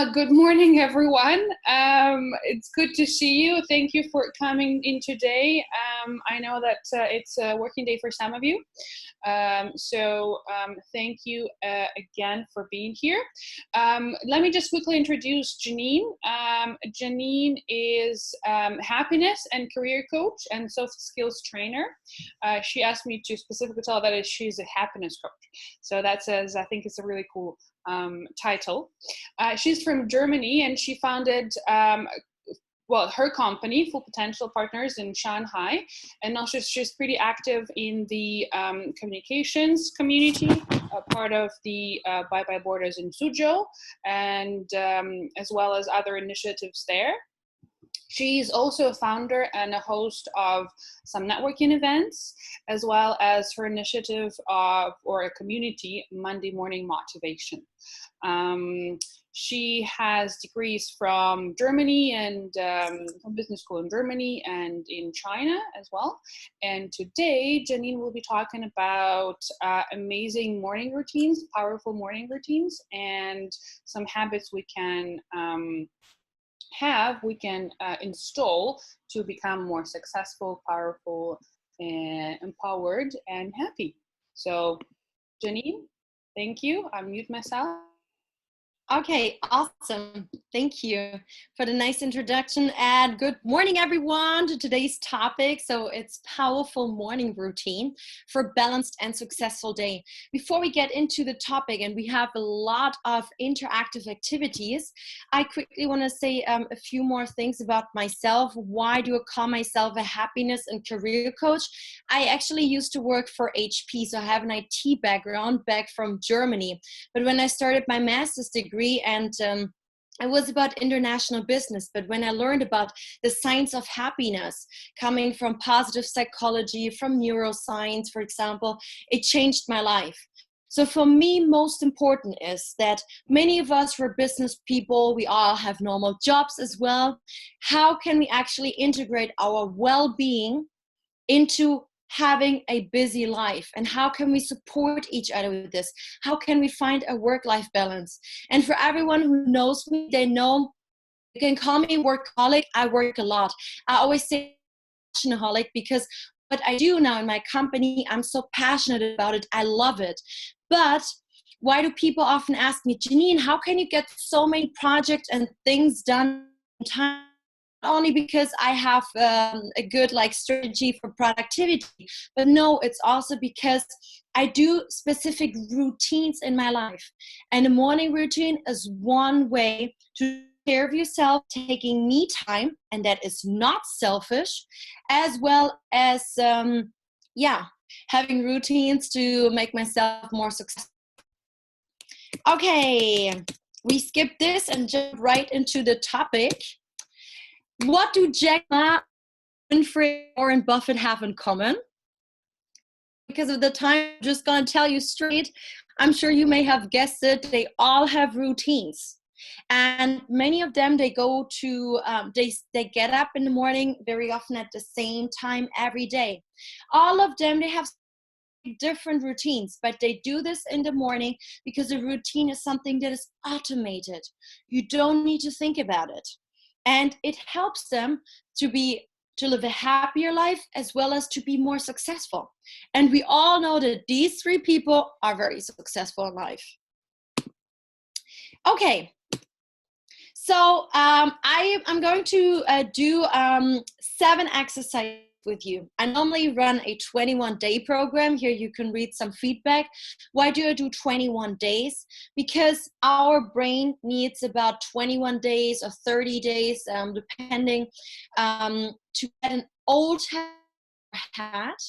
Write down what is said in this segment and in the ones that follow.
Good morning, everyone. It's good to see you. Thank you for coming in today. I know that it's a working day for some of you. Thank you again for being here. Let me just quickly introduce Janine. Janine is happiness and career coach and soft skills trainer. She asked me to specifically tell that she's a happiness coach. So that says, I think it's a really cool title. She's from Germany, and she founded her company, Full Potential Partners in Shanghai, and now she's pretty active in the communications community, part of the ByeByeBorders in Suzhou, and as well as other initiatives there. She's also a founder and a host of some networking events, as well as her initiative or a community, Monday Morning Motivation. She has degrees from Germany and from business school in Germany and in China as well. And today, Janine will be talking about amazing morning routines, powerful morning routines, and some habits we can install to become more successful, powerful, empowered, and happy. So, Janine, thank you. I'll mute myself. Okay, awesome. Thank you for the nice introduction, and good morning, everyone, to today's topic. So it's powerful morning routine for a balanced and successful day. Before we get into the topic, and we have a lot of interactive activities, I quickly want to say a few more things about myself. Why do I call myself a happiness and career coach? I actually used to work for HP, so I have an IT background back from Germany. But when I started my master's degree, and it was about international business. But when I learned about the science of happiness, coming from positive psychology, from neuroscience, for example, it changed my life. So for me, most important is that many of us were business people. We all have normal jobs as well. How can we actually integrate our well-being into having a busy life, and how can we support each other with this? How can we find a work-life balance? And for everyone who knows me, they know you can call me workaholic. I work a lot. I always say passionaholic because what I do now in my company, I'm so passionate about it. I love it. But why do people often ask me, Janine, how can you get so many projects and things done in time? Not only because I have a good strategy for productivity, but no, it's also because I do specific routines in my life. And a morning routine is one way to take care of yourself, taking me time, and that is not selfish, as well as, having routines to make myself more successful. Okay, we skip this and jump right into the topic. What do Jack Ma, Winfrey, Warren Buffett have in common? Because of the time, I'm just going to tell you straight. I'm sure you may have guessed it. They all have routines. And many of them, they go to, they get up in the morning very often at the same time every day. All of them, they have different routines, but they do this in the morning because the routine is something that is automated. You don't need to think about it. And it helps them to live a happier life as well as to be more successful. And we all know that these three people are very successful in life. Okay, so I'm going to do 7 exercises with you. I normally run a 21-day program. Here you can read some feedback. Why do I do 21 days? Because our brain needs about 21 days or 30 days, depending, to get an old habit.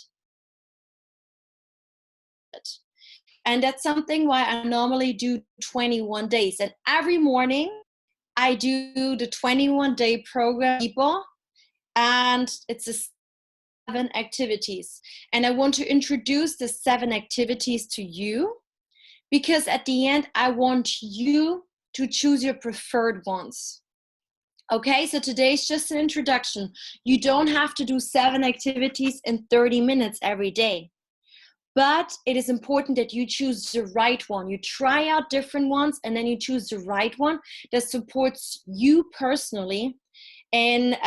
And that's something why I normally do 21 days. And every morning I do the 21-day program, people, and it's a 7 activities, and I want to introduce the 7 activities to you because at the end I want you to choose your preferred ones. Okay, so today's just an introduction. You don't have to do 7 activities in 30 minutes every day. But it is important that you choose the right one. You try out different ones, and then you choose the right one that supports you personally in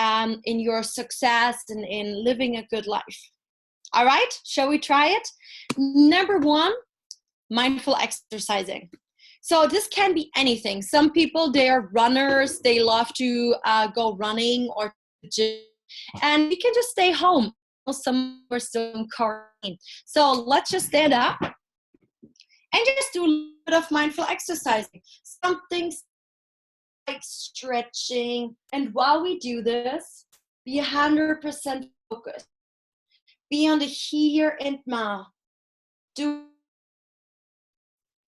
your success and in living a good life. All right, shall we try it? Number 1, mindful exercising. So this can be anything. Some people, they are runners. They love to go running or gym, and we can just stay home. Some are still quarantine. So let's just stand up and just do a little bit of mindful exercising. Something like stretching. And while we do this, be 100% focused. Be on the here and now.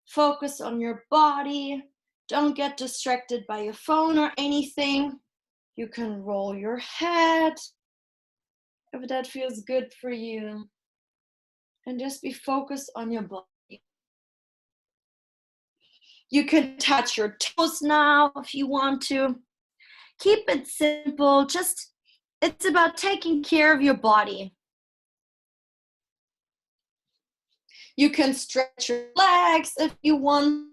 Focus on your body. Don't get distracted by your phone or anything. You can roll your head if that feels good for you. And just be focused on your body. You can touch your toes now if you want to. Keep it simple. It's about taking care of your body. You can stretch your legs if you want.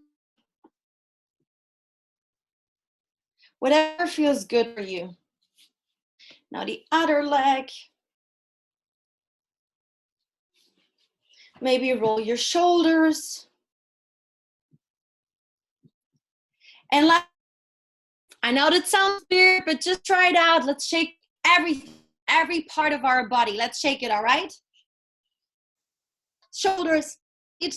Whatever feels good for you. Now the other leg. Maybe roll your shoulders. And I know that sounds weird, but just try it out. Let's shake every part of our body. Let's shake it, all right? Shoulders, shake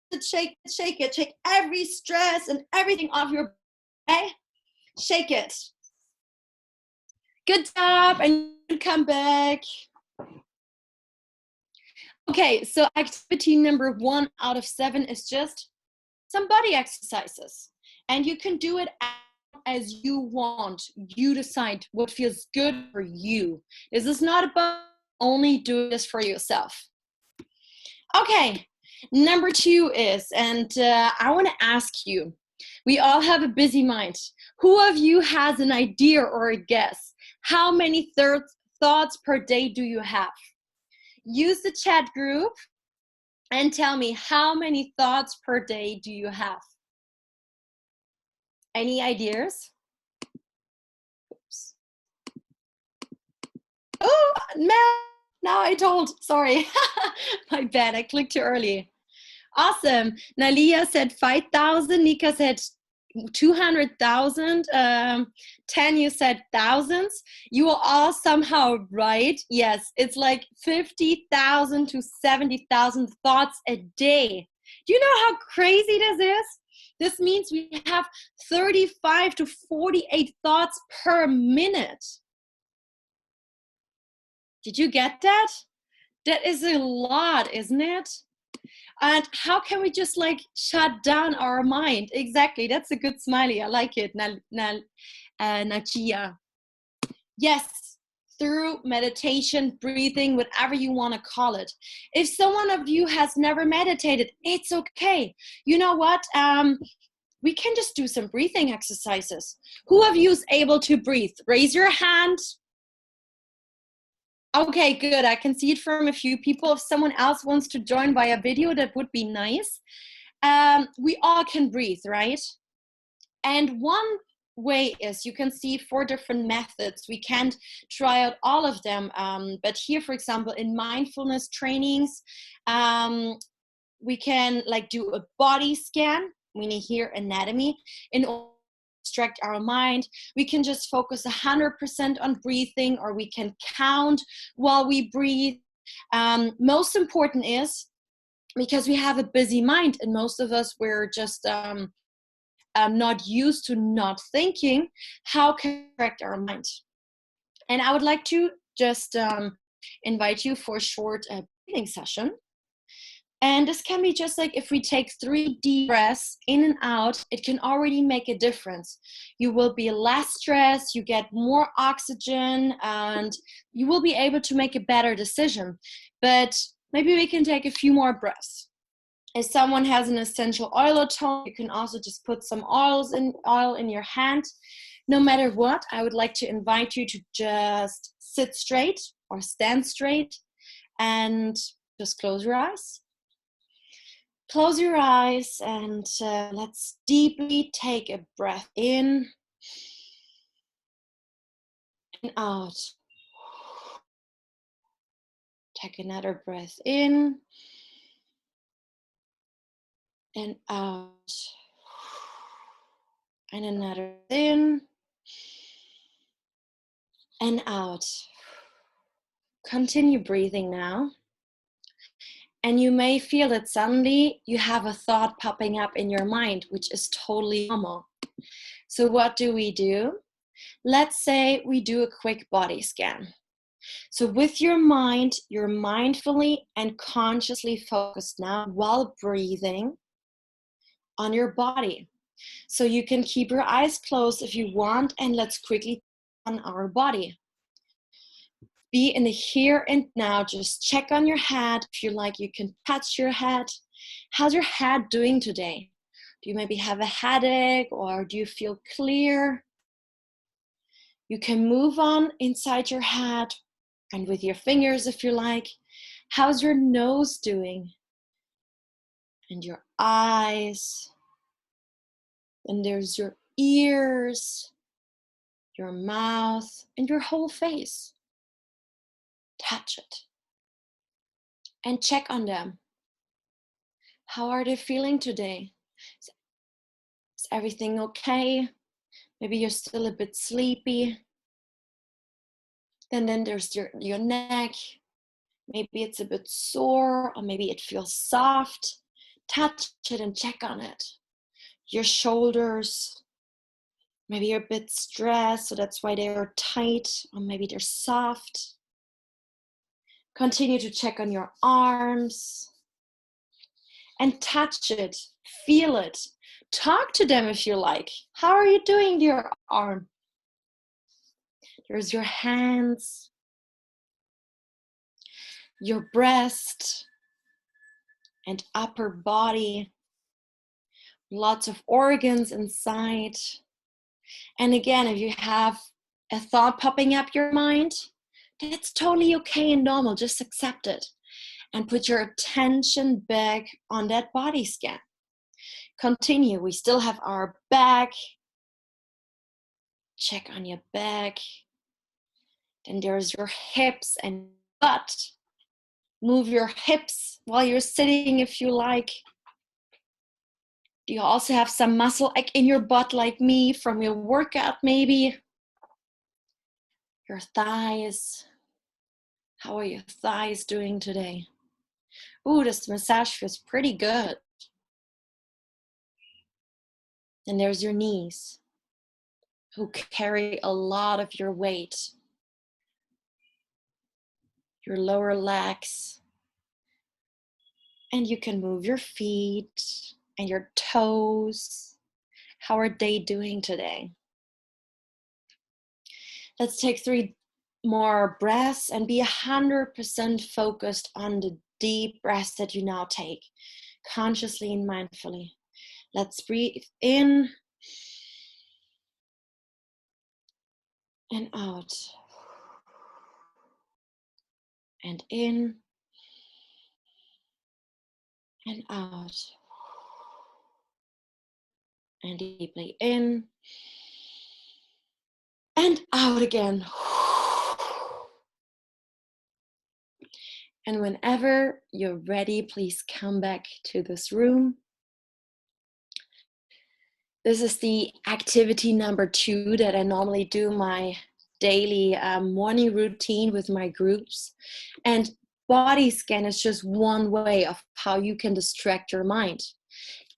it. Shake every stress and everything off your body. Shake it. Good job, and come back. Okay, so activity number 1 out of 7 is just some body exercises. And you can do it as you want. You decide what feels good for you. This is not about only doing this for yourself. Okay, number 2 is, and I want to ask you, we all have a busy mind. Who of you has an idea or a guess? How many thoughts per day do you have? Use the chat group and tell me, how many thoughts per day do you have? Any ideas? Oops. Oh, now I told, sorry. My bad, I clicked too early. Awesome. Nalia said 5,000. Nika said 200,000. 10, you said thousands. You are all somehow right. Yes, it's like 50,000 to 70,000 thoughts a day. Do you know how crazy this is? This means we have 35 to 48 thoughts per minute. Did you get that? That is a lot, isn't it? And how can we just like shut down our mind? Exactly, that's a good smiley. I like it, Najia. Yes, through meditation, breathing, whatever you want to call it. If someone of you has never meditated, it's okay. You know what? We can just do some breathing exercises. Who of you is able to breathe? Raise your hand. Okay, good. I can see it from a few people. If someone else wants to join via video, that would be nice. We all can breathe, right? And one way is, you can see 4 different methods. We can't try out all of them. But here, for example, in mindfulness trainings, we can like do a body scan, meaning here anatomy, in order distract our mind. We can just focus 100% on breathing, or we can count while we breathe. Most important is, because we have a busy mind, and most of us, we're just not used to not thinking, how can we correct our mind? And I would like to just invite you for a short breathing session. And this can be just like, if we take 3 deep breaths in and out, it can already make a difference. You will be less stressed, you get more oxygen, and you will be able to make a better decision. But maybe we can take a few more breaths. If someone has an essential oil at home, you can also just put some oil in your hand. No matter what, I would like to invite you to just sit straight or stand straight. And just close your eyes. Close your eyes and let's deeply take a breath in and out. Take another breath in and out. And another in and out. Continue breathing now. And you may feel that suddenly you have a thought popping up in your mind, which is totally normal. So what do? Let's say we do a quick body scan. So with your mind, you're mindfully and consciously focused now while breathing on your body. So you can keep your eyes closed if you want, and let's quickly on our body. Be in the here and now. Just check on your head. If you like, you can touch your head. How's your head doing today? Do you maybe have a headache, or do you feel clear? You can move on inside your head and with your fingers if you like. How's your nose doing? And your eyes. And there's your ears, your mouth, and your whole face. Touch it. And check on them. How are they feeling today? Is everything okay? Maybe you're still a bit sleepy. Then there's your neck. Maybe it's a bit sore, or maybe it feels soft. Touch it and check on it. Your shoulders. Maybe you're a bit stressed, so that's why they're tight, or maybe they're soft. Continue to check on your arms. And touch it. Feel it. Talk to them if you like. How are you doing to your arm? There's your hands, your breast and upper body, lots of organs inside. And again, if you have a thought popping up your mind, that's totally okay and normal. Just accept it and put your attention back on that body scan. Continue. We still have our back. Check on your back. Then there's your hips and butt. Move your hips while you're sitting if you like. Do you also have some muscle in your butt like me from your workout maybe? Your thighs. How are your thighs doing today? Ooh, this massage feels pretty good. And there's your knees, who carry a lot of your weight. Your lower legs. And you can move your feet and your toes. How are they doing today? Let's take 3 more breaths and be 100% focused on the deep breaths that you now take, consciously and mindfully. Let's breathe in and out. And in and out. And deeply in and out again. And whenever you're ready, please come back to this room. This is the activity number 2 that I normally do my daily morning routine with my groups. And body scan is just one way of how you can distract your mind.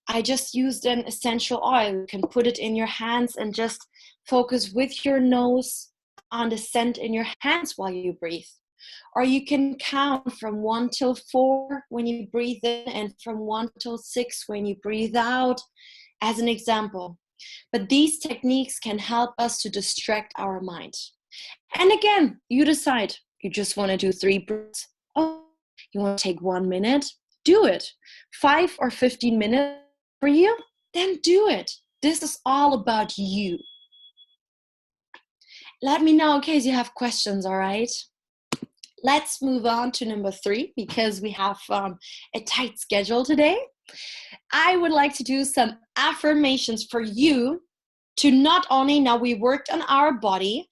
I just used an essential oil. You can put it in your hands and just focus with your nose on the scent in your hands while you breathe. Or you can count from 1 till 4 when you breathe in and from 1 till 6 when you breathe out, as an example. But these techniques can help us to distract our mind. And again, you decide. You just want to do 3 breaths. Oh, you want to take 1 minute? Do it. 5 or 15 minutes for you? Then do it. This is all about you. Let me know in case you have questions, all right? Let's move on to number 3 because we have a tight schedule today. I would like to do some affirmations for you to not only, now we worked on our body,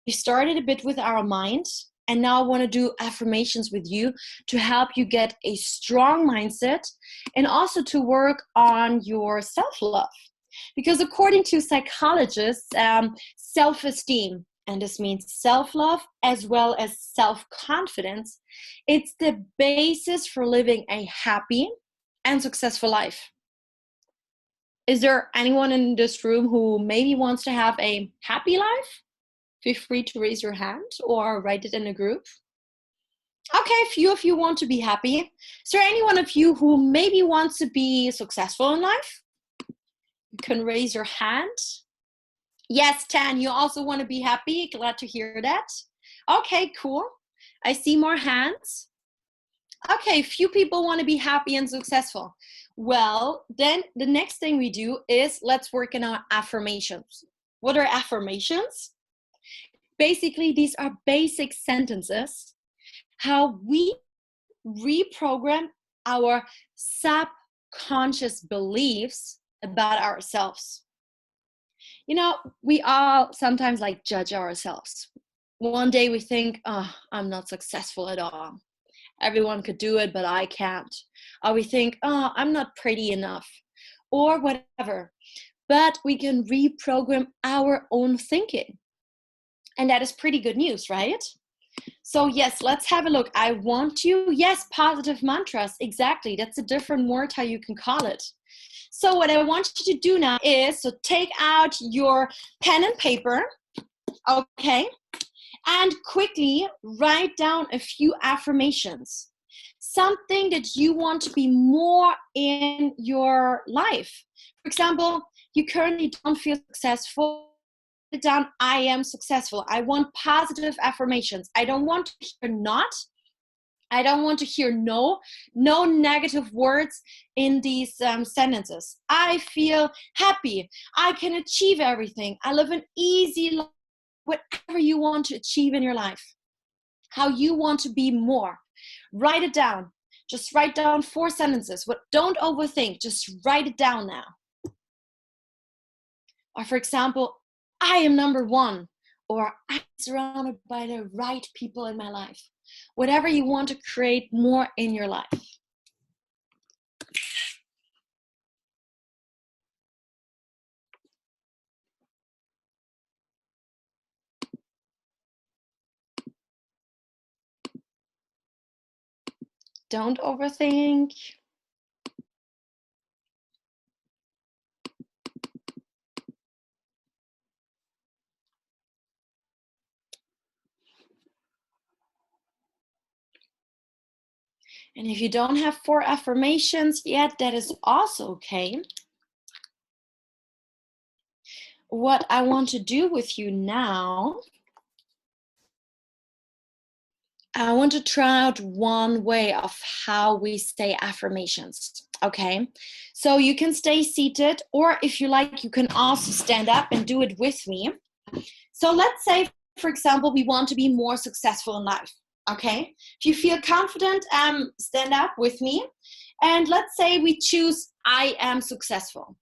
we started a bit with our mind, and now I want to do affirmations with you to help you get a strong mindset and also to work on your self-love. Because according to psychologists, self-esteem, and this means self-love as well as self-confidence, it's the basis for living a happy and successful life. Is there anyone in this room who maybe wants to have a happy life? Feel free to raise your hand or write it in a group. Okay, a few of you want to be happy. Is there anyone of you who maybe wants to be successful in life? You can raise your hand. Yes, Tan, you also want to be happy. Glad to hear that. Okay, cool. I see more hands. Okay, few people want to be happy and successful. Well, then the next thing we do is let's work on our affirmations. What are affirmations? Basically, these are basic sentences, how we reprogram our subconscious beliefs about ourselves. You know, we all sometimes like judge ourselves. One day we think, oh, I'm not successful at all. Everyone could do it, but I can't. Or we think, oh, I'm not pretty enough, or whatever. But we can reprogram our own thinking. And that is pretty good news, right? So yes, let's have a look. I want you, yes, positive mantras, exactly. That's a different word how you can call it. So what I want you to do now is to take out your pen and paper, okay? And quickly write down a few affirmations. Something that you want to be more in your life. For example, you currently don't feel successful. Write down, I am successful. I want positive affirmations. I don't want to hear not. I don't want to hear no negative words in these sentences. I feel happy. I can achieve everything. I live an easy life. Whatever you want to achieve in your life, how you want to be more, write it down. Just write down 4 sentences. Don't overthink, just write it down now. Or for example, I am number 1, or I'm surrounded by the right people in my life. Whatever you want to create more in your life. Don't overthink. And if you don't have 4 affirmations yet, that is also okay. What I want to do with you now, I want to try out one way of how we say affirmations, okay? So you can stay seated, or if you like, you can also stand up and do it with me. So let's say, for example, we want to be more successful in life, okay? If you feel confident, stand up with me. And let's say we choose, I am successful.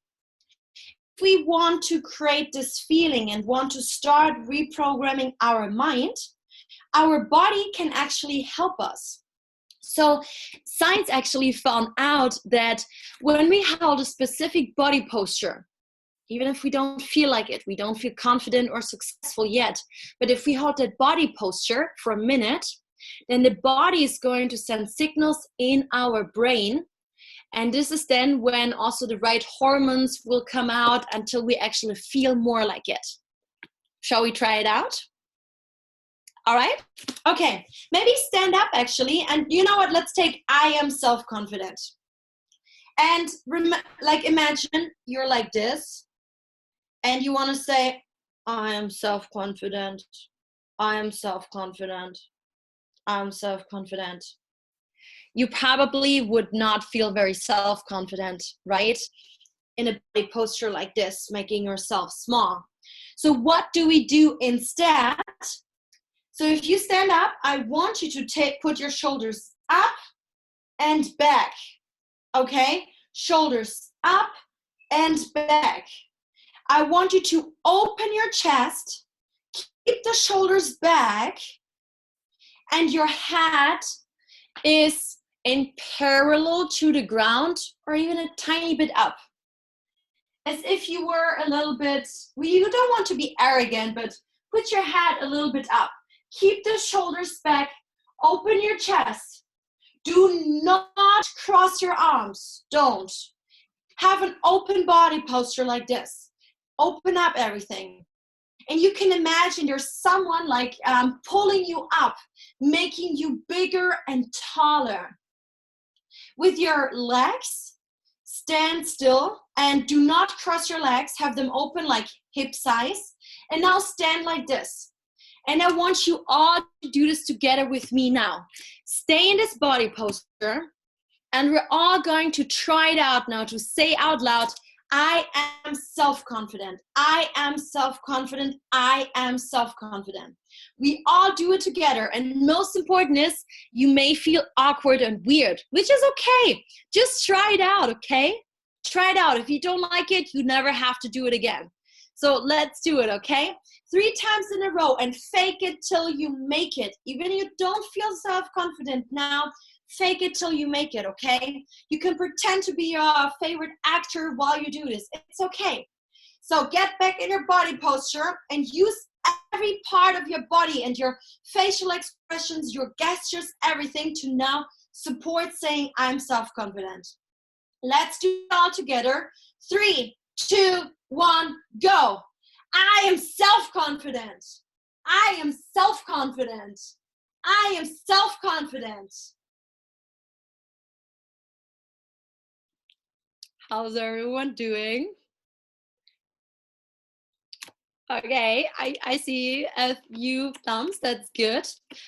If we want to create this feeling and want to start reprogramming our mind, our body can actually help us. So science actually found out that when we hold a specific body posture, even if we don't feel like it, we don't feel confident or successful yet, but if we hold that body posture for a minute, then the body is going to send signals in our brain. And this is then when also the right hormones will come out until we actually feel more like it. Shall we try it out? All right? Okay, maybe stand up actually. And you know what? Let's take I am self-confident. And imagine you're like this. And you want to say, I am self-confident. I am self-confident. I'm self-confident. You probably would not feel very self-confident, right? In a body posture like this, making yourself small. So what do we do instead? So if you stand up, I want you to put your shoulders up and back, okay? Shoulders up and back. I want you to open your chest, keep the shoulders back, and your head is in parallel to the ground or even a tiny bit up. As if you were a little bit, well, you don't want to be arrogant, but put your head a little bit up. Keep the shoulders back, open your chest. Do not cross your arms, don't. Have an open body posture like this. Open up everything. And you can imagine there's someone like pulling you up, making you bigger and taller. With your legs, stand still and do not cross your legs. Have them open like hip size. And now stand like this. And I want you all to do this together with me now. Stay in this body posture. And we're all going to try it out now to say out loud, I am self-confident. I am self-confident. I am self-confident. We all do it together. And most important is you may feel awkward and weird, which is okay. Just try it out, okay? Try it out. If you don't like it, you never have to do it again. So let's do it, okay? 3 times in a row and fake it till you make it. Even if you don't feel self-confident now, fake it till you make it, okay? You can pretend to be your favorite actor while you do this. It's okay. So get back in your body posture and use every part of your body and your facial expressions, your gestures, everything to now support saying, I'm self-confident. Let's do it all together. 3, 2, 1, go. I am self-confident. I am self-confident. I am self-confident. How's everyone doing? Okay, I see a few thumbs. That's good.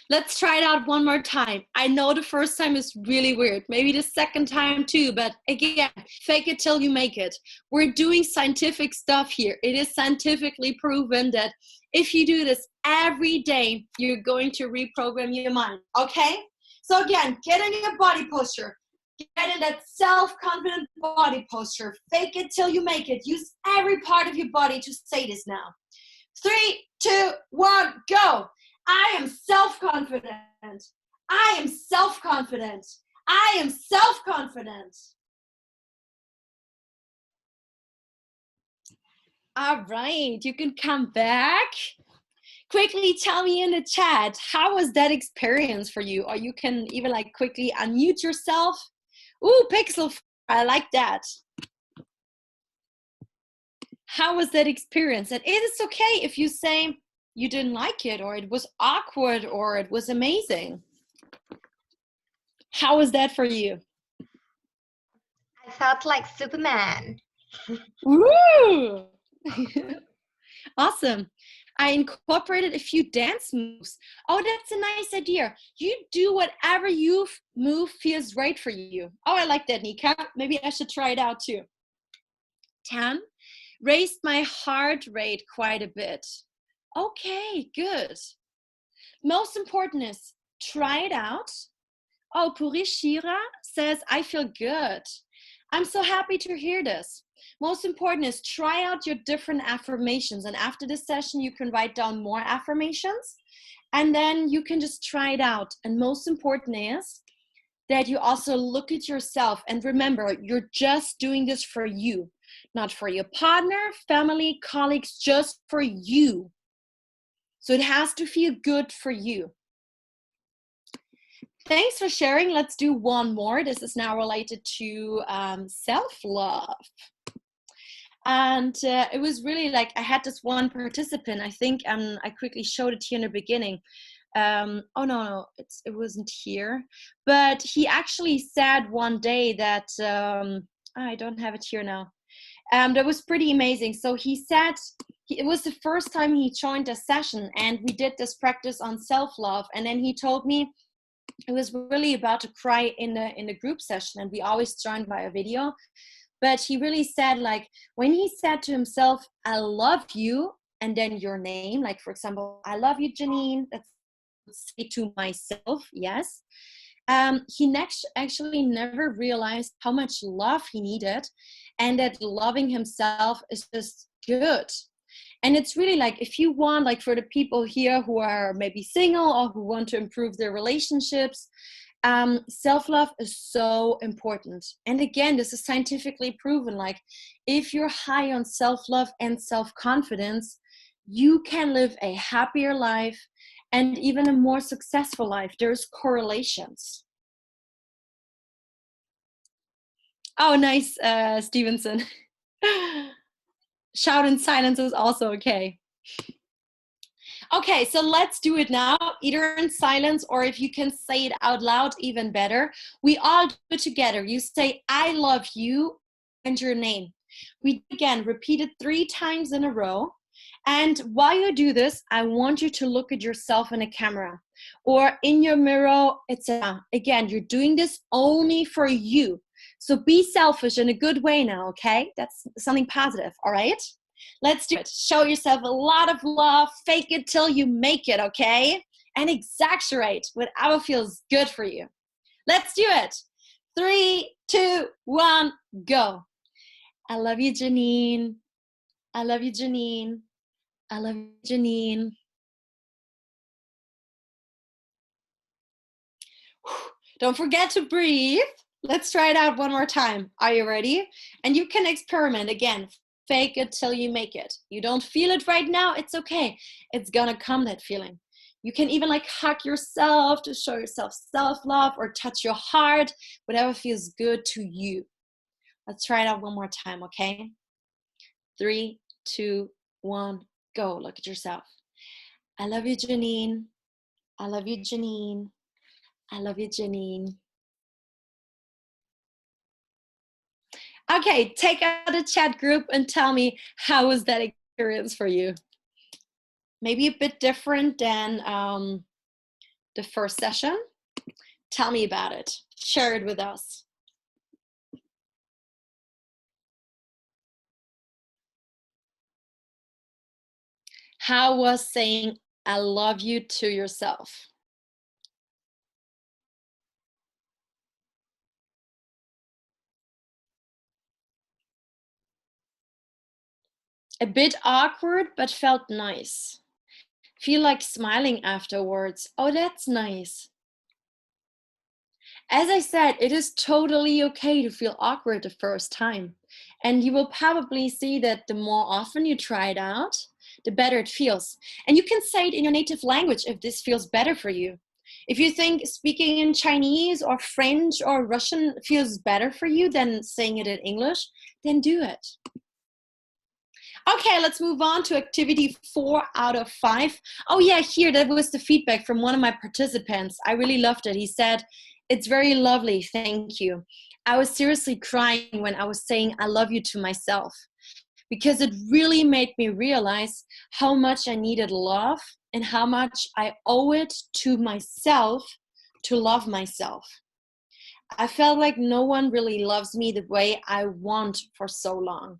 Let's try it out one more time. I know the first time is really weird. Maybe the second time too, but again, fake it till you make it. We're doing scientific stuff here. It is scientifically proven that if you do this every day, you're going to reprogram your mind, okay? So again, get in your body posture. Get in that self-confident body posture. Fake it till you make it. Use every part of your body to say this now. 3, 2, 1, go. I am self-confident. I am self-confident. I am self-confident. All right, you can come back. Quickly tell me in the chat, how was that experience for you? Or you can even like quickly unmute yourself. Ooh, Pixel, I like that. How was that experience? And it is okay if you say you didn't like it, or it was awkward, or it was amazing. How was that for you? I felt like Superman. Woo! Awesome. I incorporated a few dance moves. Oh, that's a nice idea. You do whatever move feels right for you. Oh, I like that, Nika. Maybe I should try it out too. 10. Raised my heart rate quite a bit. Okay, good. Most important is try it out. Oh, Purishira says, I feel good. I'm so happy to hear this. Most important is try out your different affirmations. And after this session, you can write down more affirmations. And then you can just try it out. And most important is that you also look at yourself. And remember, you're just doing this for you. Not for your partner, family, colleagues, just for you. So it has to feel good for you. Thanks for sharing. Let's do one more. This is now related to self-love. And it was really like, I had this one participant, I think I quickly showed it here in the beginning. Oh no, it wasn't here. But he actually said one day that, I don't have it here now. That was pretty amazing. So he said, it was the first time he joined a session and we did this practice on self-love. And then he told me, it was really about to cry in the group session, and we always joined by a video. But he really said, like, when he said to himself, I love you, and then your name, like, for example, I love you, Janine. That's say to myself, yes, he actually never realized how much love he needed, and that loving himself is just good. And it's really like, if you want, like for the people here who are maybe single or who want to improve their relationships, self-love is so important. And again, this is scientifically proven. Like, if you're high on self-love and self-confidence, you can live a happier life and even a more successful life. There's correlations. Oh, nice, Stevenson. Shout in silence is also okay. Okay, so let's do it now, either in silence, or if you can say it out loud, even better. We all do it together. You say, I love you, and your name. We again repeat it 3 times in a row. And while you do this, I want you to look at yourself in a camera or in your mirror, etc. Again, you're doing this only for you. So be selfish in a good way now, okay? That's something positive, all right? Let's do it. Show yourself a lot of love. Fake it till you make it, okay? And exaggerate whatever feels good for you. Let's do it. 3, 2, 1, go. I love you, Janine. I love you, Janine. I love you, Janine. Don't forget to breathe. Let's try it out one more time. Are you ready? And you can experiment again. Fake it till you make it. You don't feel it right now, it's okay. It's gonna come, that feeling. You can even like hug yourself to show yourself self-love, or touch your heart, whatever feels good to you. Let's try it out one more time, okay? 3, 2, 1, go. Look at yourself. I love you, Janine. I love you, Janine. I love you, Janine. Okay, take out a chat group and tell me, how was that experience for you? Maybe a bit different than the first session. Tell me about it. Share it with us. How was saying I love you to yourself? A bit awkward, but felt nice. Feel like smiling afterwards. Oh, that's nice. As I said, it is totally okay to feel awkward the first time. And you will probably see that the more often you try it out, the better it feels. And you can say it in your native language if this feels better for you. If you think speaking in Chinese or French or Russian feels better for you than saying it in English, then do it. Okay, let's move on to activity 4 out of 5. Oh yeah, here, that was the feedback from one of my participants. I really loved it. He said, it's very lovely, thank you. I was seriously crying when I was saying I love you to myself, because it really made me realize how much I needed love and how much I owe it to myself to love myself. I felt like no one really loves me the way I want for so long.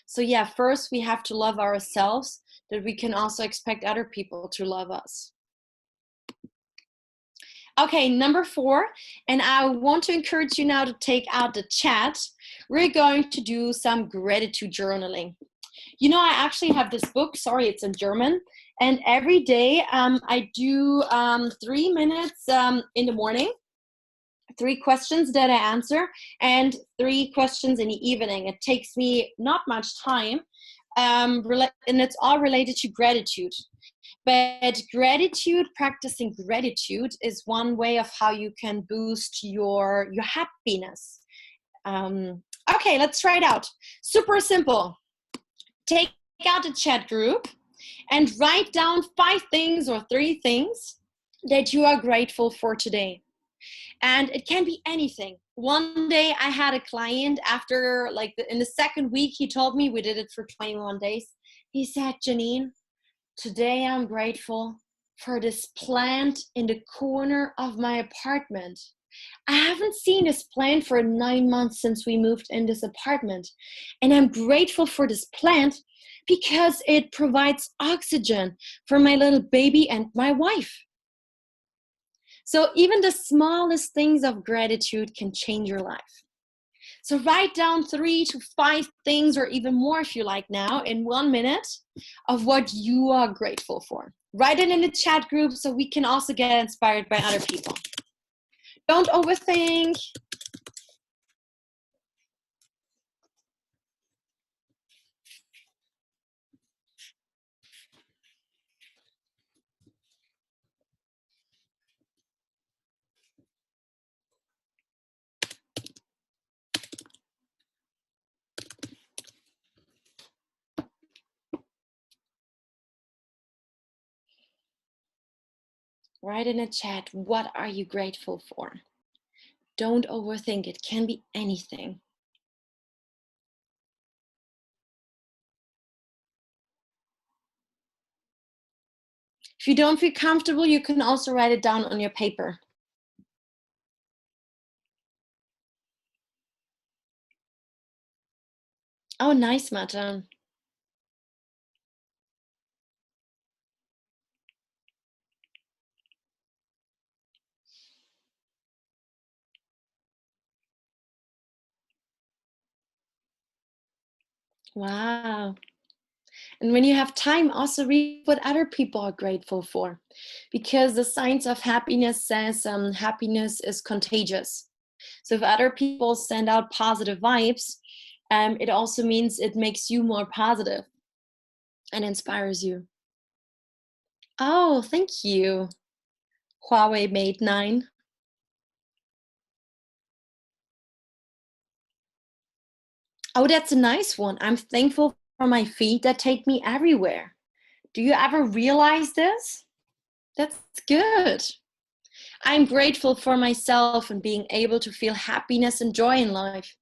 So yeah, first we have to love ourselves, that we can also expect other people to love us. Okay, number 4, and I want to encourage you now to take out the chat. We're going to do some gratitude journaling. You know, I actually have this book, sorry, it's in German, and every day I do 3 minutes in the morning, 3 questions that I answer, and 3 questions in the evening. It takes me not much time, and it's all related to gratitude. But gratitude, practicing gratitude is one way of how you can boost your happiness. Okay, let's try it out. Super simple. Take out the chat group and write down 5 things or 3 things that you are grateful for today. And it can be anything. One day I had a client, after in the 2nd week, he told me, we did it for 21 days. He said, Janine, today I'm grateful for this plant in the corner of my apartment. I haven't seen this plant for 9 months since we moved in this apartment. And I'm grateful for this plant because it provides oxygen for my little baby and my wife. So even the smallest things of gratitude can change your life. So write down 3 to 5 things, or even more if you like now, in 1 minute of what you are grateful for. Write it in the chat group so we can also get inspired by other people. Don't overthink. Write in the chat, what are you grateful for? Don't overthink, it can be anything. If you don't feel comfortable, you can also write it down on your paper. Oh, nice, Matan. Wow. And when you have time, also read what other people are grateful for, because the science of happiness says happiness is contagious. So if other people send out positive vibes, it also means it makes you more positive and inspires you. Oh, thank you, Huawei Mate 9. Oh, that's a nice one. I'm thankful for my feet that take me everywhere. Do you ever realize this? That's good. I'm grateful for myself and being able to feel happiness and joy in life.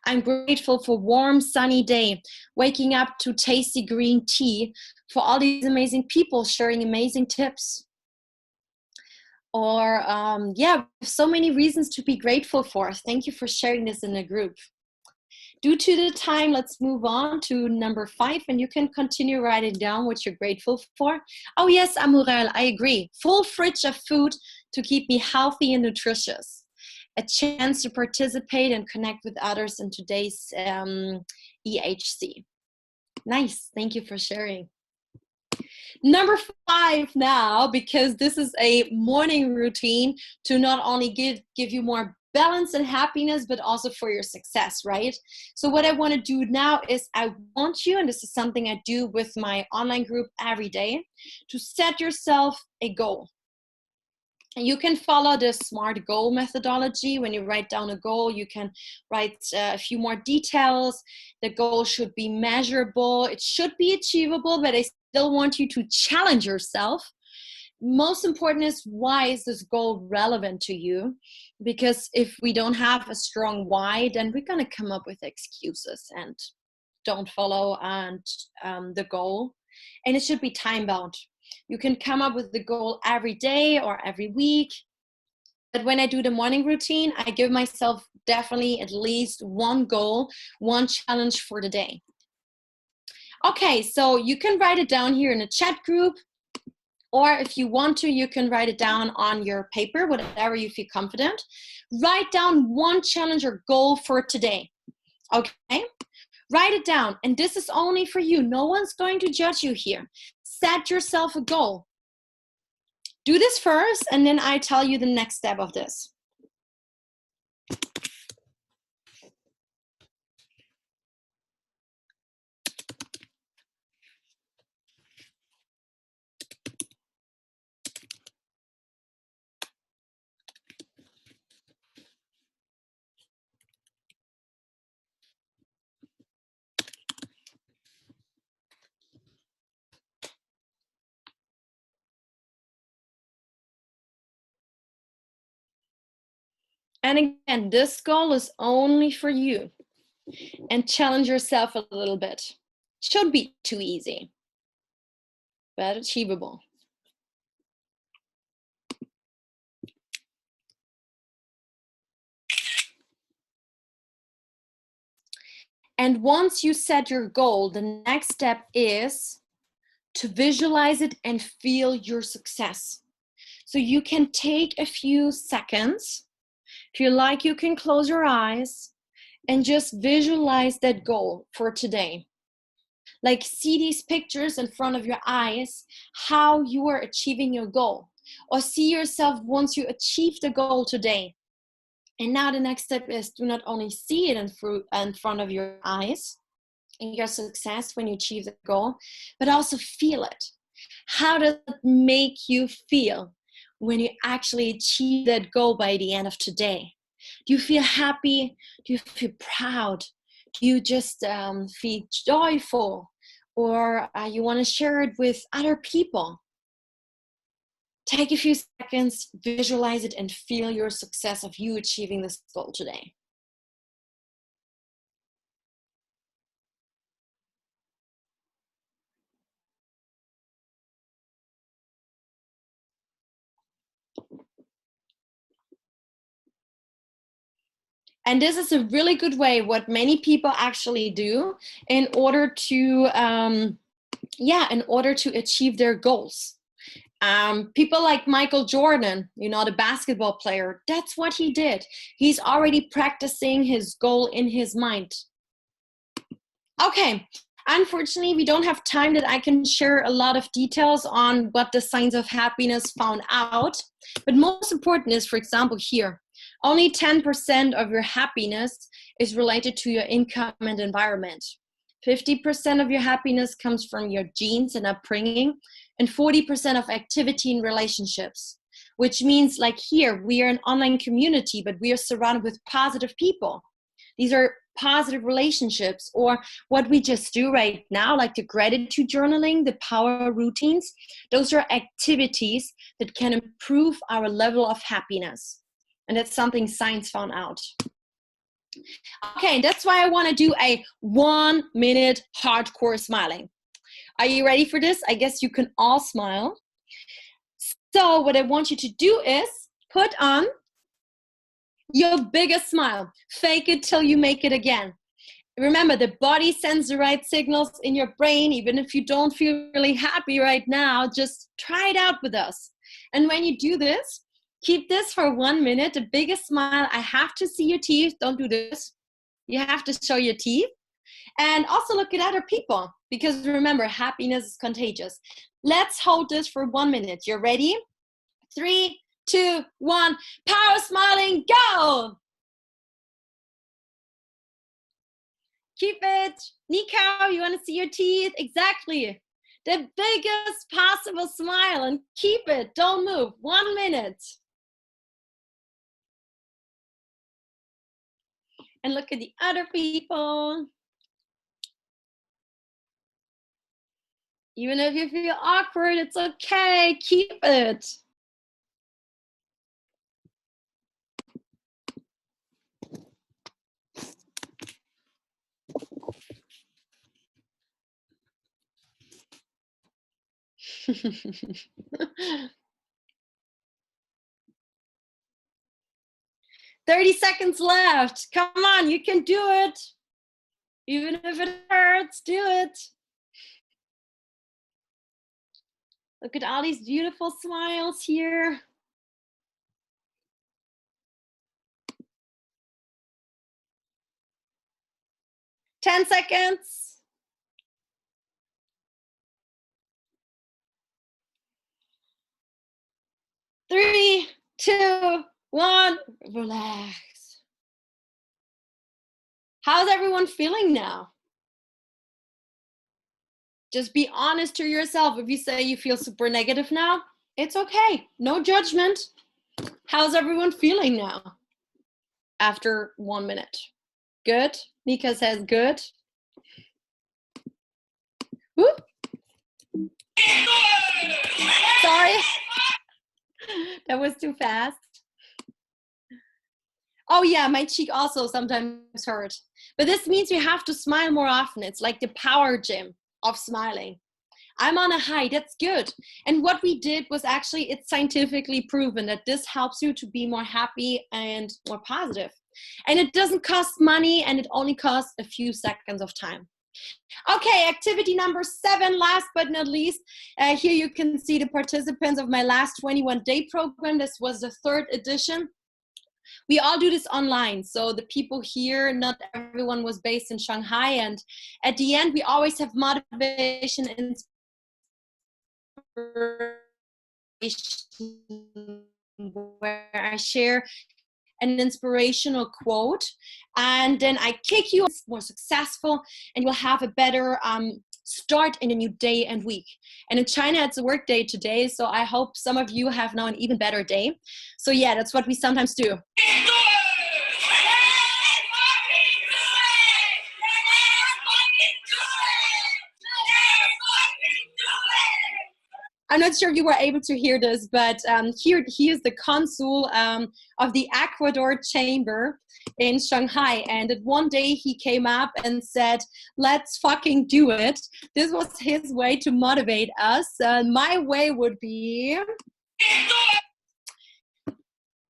I'm grateful for warm, sunny day, waking up to tasty green tea, for all these amazing people sharing amazing tips. Or yeah, so many reasons to be grateful for. Thank you for sharing this in the group. Due to the time, let's move on to number 5, and you can continue writing down what you're grateful for. Oh yes, Amurel, I agree. Full fridge of food to keep me healthy and nutritious. A chance to participate and connect with others in today's EHC. Nice, thank you for sharing. Number 5 now, because this is a morning routine to not only give you more balance and happiness, but also for your success, right? So what I want to do now is I want you, and this is something I do with my online group every day, to set yourself a goal. And you can follow the SMART goal methodology. When you write down a goal, you can write a few more details. The goal should be measurable. It should be achievable, but I still want you to challenge yourself. Most important is, why is this goal relevant to you? Because if we don't have a strong why, then we're going to come up with excuses and don't follow the goal. And it should be time bound. You can come up with the goal every day or every week. But when I do the morning routine, I give myself definitely at least one goal, one challenge for the day. Okay, so you can write it down here in the chat group. Or if you want to, you can write it down on your paper, whatever you feel confident. Write down one challenge or goal for today, okay? Write it down, and this is only for you. No one's going to judge you here. Set yourself a goal. Do this first, and then I tell you the next step of this. And again, this goal is only for you. And challenge yourself a little bit. Shouldn't be too easy, but achievable. And once you set your goal, the next step is to visualize it and feel your success. So you can take a few seconds. If you like, you can close your eyes and just visualize that goal for today. Like, see these pictures in front of your eyes, how you are achieving your goal. Or see yourself once you achieve the goal today. And now the next step is to not only see it in front of your eyes and your success when you achieve the goal, but also feel it. How does it make you feel when you actually achieve that goal by the end of today? Do you feel happy? Do you feel proud? Do you just feel joyful? Or you want to share it with other people? Take a few seconds, visualize it, and feel your success of you achieving this goal today. And this is a really good way, what many people actually do in order to, in order to achieve their goals. People like Michael Jordan, you know, the basketball player, that's what he did. He's already practicing his goal in his mind. Okay, unfortunately, we don't have time that I can share a lot of details on what the Signs of Happiness found out. But most important is, for example, here, only 10% of your happiness is related to your income and environment. 50% of your happiness comes from your genes and upbringing, and 40% of activity in relationships, which means, like here, we are an online community, but we are surrounded with positive people. These are positive relationships, or what we just do right now, like the gratitude journaling, the power routines. Those are activities that can improve our level of happiness. And that's something science found out. Okay, that's why I want to do a 1-minute hardcore smiling. Are you ready for this? I guess you can all smile. So what I want you to do is put on your biggest smile. Fake it till you make it again. Remember, the body sends the right signals in your brain. Even if you don't feel really happy right now, just try it out with us. And when you do this, keep this for 1 minute. The biggest smile. I have to see your teeth. Don't do this. You have to show your teeth. And also look at other people, because remember, happiness is contagious. Let's hold this for 1 minute. You're ready? 3, 2, 1. Power smiling, go! Keep it. Nico, you want to see your teeth? Exactly. The biggest possible smile, and keep it. Don't move. 1 minute. And look at the other people. Even if you feel awkward, it's okay. Keep it. "30 seconds left. Come on, you can do it. Even if it hurts, do it." Look at all these beautiful smiles here. "10 seconds. Three, 2, 1, relax. How's everyone feeling now? Just be honest to yourself. If you say you feel super negative now, it's okay. No judgment. How's everyone feeling now after 1 minute? Good? Nika says good. Woo. Sorry. That was too fast. Oh yeah, my cheek also sometimes hurt. But this means we have to smile more often. It's like the power gym of smiling. I'm on a high, that's good. And what we did was actually, it's scientifically proven that this helps you to be more happy and more positive. And it doesn't cost money, and it only costs a few seconds of time. Okay, activity number 7, last but not least. Here you can see the participants of my last 21-day program. This was the 3rd edition. We all do this online. So the people here, not everyone was based in Shanghai. And at the end, we always have motivation and inspiration where I share an inspirational quote, and then I kick you more successful, and you'll have a better start in a new day and week. And in China, it's a work day today, so I hope some of you have now an even better day. So yeah, that's what we sometimes do. I'm not sure if you were able to hear this, but here he is the consul of the Ecuador chamber in Shanghai. And one day he came up and said, let's fucking do it. This was his way to motivate us. My way would be,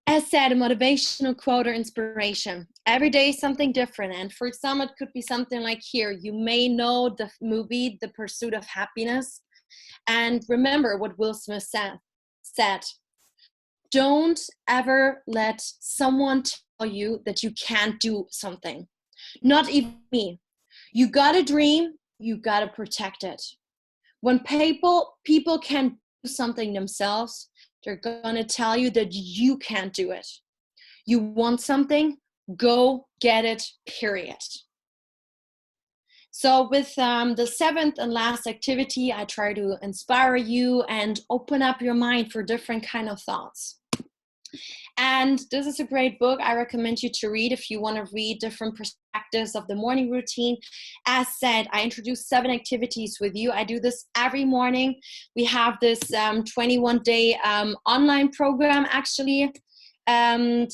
as said, a motivational quote or inspiration. Every day something different. And for some, it could be something like here. You may know the movie, The Pursuit of Happiness. And remember what Will Smith said, don't ever let someone tell you that you can't do something. Not even me. You got a dream, you got to protect it. When people can do something themselves, they're going to tell you that you can't do it. You want something, go get it, period. So with the 7th and last activity, I try to inspire you and open up your mind for different kind of thoughts. And this is a great book I recommend you to read if you want to read different perspectives of the morning routine. As said, I introduced 7 activities with you. I do this every morning. We have this 21-day online program actually. And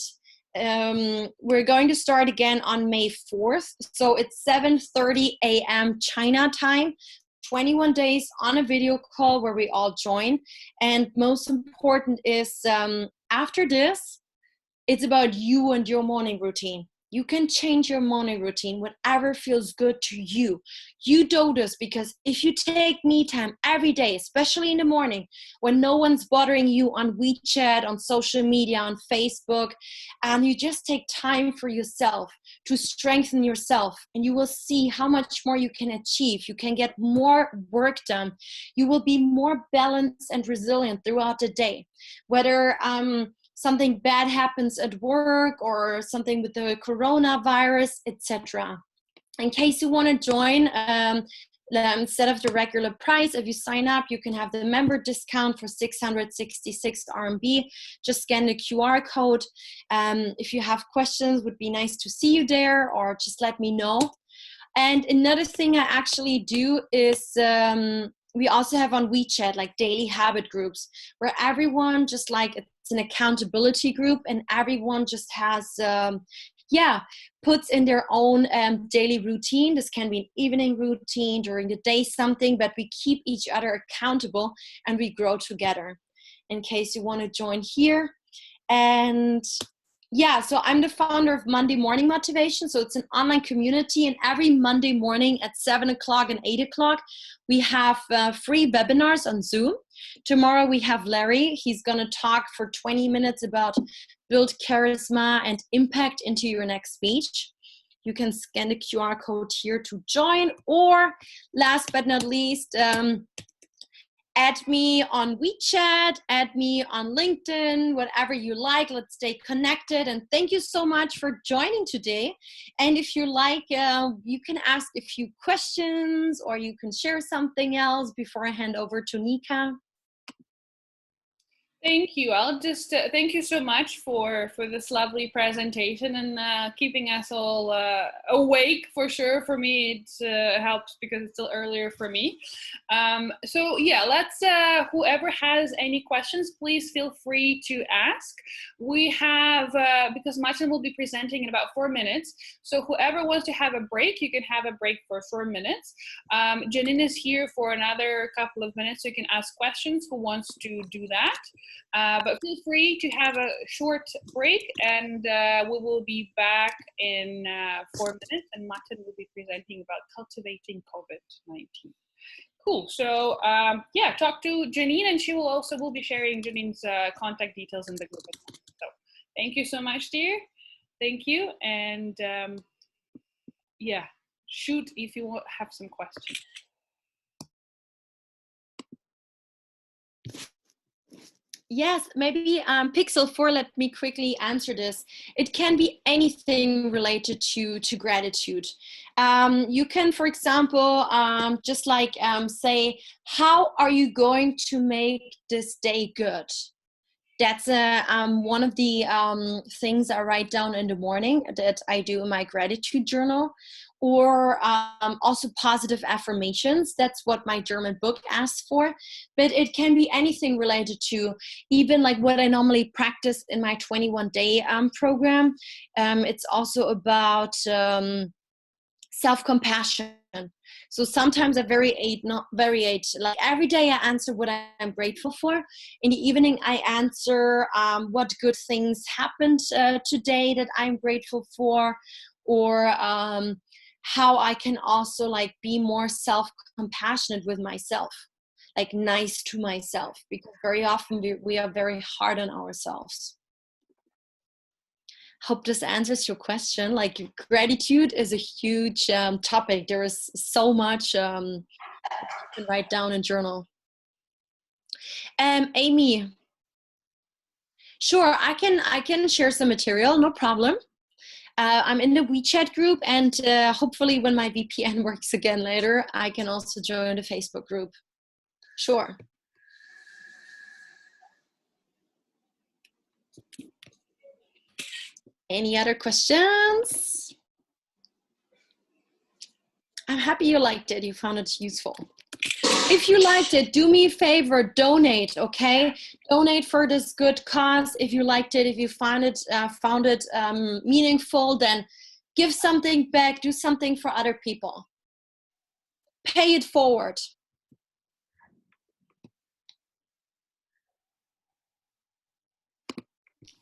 we're going to start again on May 4th. So it's 7:30 a.m. China time, 21 days on a video call where we all join. And most important is after this, it's about you and your morning routine. You can change your morning routine, whatever feels good to you. You do this because if you take me time every day, especially in the morning, when no one's bothering you on WeChat, on social media, on Facebook, and you just take time for yourself to strengthen yourself, and you will see how much more you can achieve. You can get more work done. You will be more balanced and resilient throughout the day. Whether something bad happens at work or something with the coronavirus, etc. In case you want to join, instead of the regular price, if you sign up, you can have the member discount for 666 RMB. Just scan the QR code. If you have questions, would be nice to see you there, or just let me know. And another thing I actually do is we also have on WeChat like daily habit groups where everyone just like it's an accountability group and everyone just has puts in their own daily routine. This can be an evening routine, during the day something, but we keep each other accountable and we grow together. In case you want to join here. And yeah, so I'm the founder of Monday Morning Motivation. So it's an online community, and every Monday morning at 7 o'clock and 8 o'clock, we have free webinars on Zoom. Tomorrow we have Larry. He's going to talk for 20 minutes about build charisma and impact into your next speech. You can scan the QR code here to join, or last but not least, add me on WeChat, add me on LinkedIn, whatever you like. Let's stay connected. And thank you so much for joining today. And if you like, you can ask a few questions or you can share something else before I hand over to Nika. Thank you. I'll just thank you so much for this lovely presentation and keeping us all awake for sure. For me, it helps because it's still earlier for me. So yeah, let's whoever has any questions, please feel free to ask. We have because Martin will be presenting in about 4 minutes. So whoever wants to have a break, you can have a break for 4 minutes. Janine is here for another couple of minutes, so you can ask questions. Who wants to do that? But feel free to have a short break, and we will be back in 4 minutes, and Martin will be presenting about cultivating COVID-19. Cool. So yeah, talk to Janine, and she will be sharing Janine's contact details in the group. So thank you so much, dear. Thank you. And yeah, shoot if you have some questions. Yes, maybe Pixel 4, let me quickly answer this. It can be anything related to gratitude. You can, for example, just like say, how are you going to make this day good? That's one of the things I write down in the morning that I do in my gratitude journal. Or also positive affirmations. That's what my German book asks for. But it can be anything related to even like what I normally practice in my 21-day program. It's also about self-compassion. So sometimes I variate, like every day I answer what I'm grateful for. In the evening, I answer what good things happened today that I'm grateful for, or how I can also like be more self-compassionate with myself, like nice to myself, because very often we are very hard on ourselves. Hope this answers your question. Like gratitude is a huge topic. There is so much you can write down in journal. Amy, sure, I can share some material, no problem. I'm in the WeChat group, and hopefully when my VPN works again later, I can also join the Facebook group. Sure. Any other questions? I'm happy you liked it, you found it useful. If you liked it, do me a favor, donate, okay? Donate for this good cause. If you liked it, if you found it meaningful, then give something back, do something for other people. Pay it forward.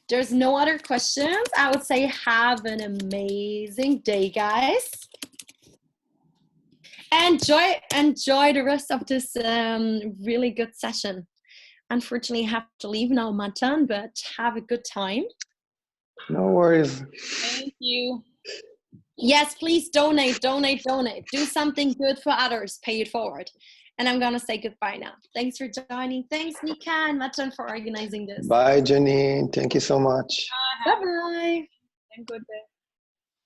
There's no other questions. I would say have an amazing day, guys. Enjoy the rest of this really good session. Unfortunately, I have to leave now, Matan, but have a good time. No worries. Thank you. Yes, please donate. Do something good for others. Pay it forward. And I'm going to say goodbye now. Thanks for joining. Thanks, Nika and Matan, for organizing this. Bye, Janine. Thank you so much. Bye-bye. And good day.